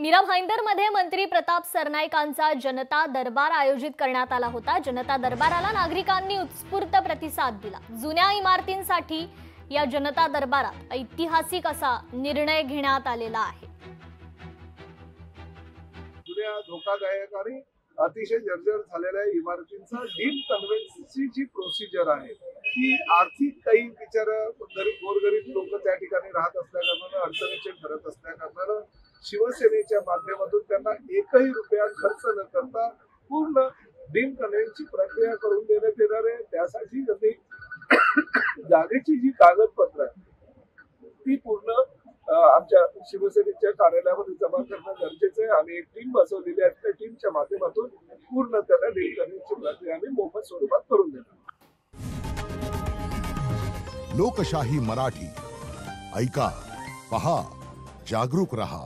मीरा भाईंदरमध्ये मंत्री प्रताप सरनाईकांचा जनता दरबार आयोजित करण्यात आला होता। जनता दरबाराला नागरिकांनी उत्स्फूर्त प्रतिसाद दिला। जुन्या इमारतींसाठी या जनता दरबारात ऐतिहासिक असा निर्णय घेण्यात आलेला आहे। जुन्या धोकादायक आणि अतिशय जर्जर झालेल्या इमारतींचा डीप कन्व्हेन्सची जी प्रोसिजर आहे ती आर्थिक काही विचार गोरगरीब लोक त्या ठिकाणी राहत असल्याकारणाने अडचणीचे ठरत असल्याकारणाने शिवसेनेच्या माध्यमातून त्यांना एकही रुपया खर्च न करता पूर्ण डीप कन्व्हेन्सची प्रक्रिया करून देण्यात येणार आहे। त्यासाठी जागेची जी कागदपत्र आहे ती पूर्ण आमच्या शिवसेनेच्या कार्यालयामध्ये जमा करणं गरजेचं आहे आणि एक टीम बसवलेली आहे। त्या टीमच्या माध्यमातून पूर्ण त्याला डील करण्याची प्रक्रिया आम्ही मोफत स्वरूपात करून देणार। लोकशाही मराठी ऐका, पहा, जागरूक रहा।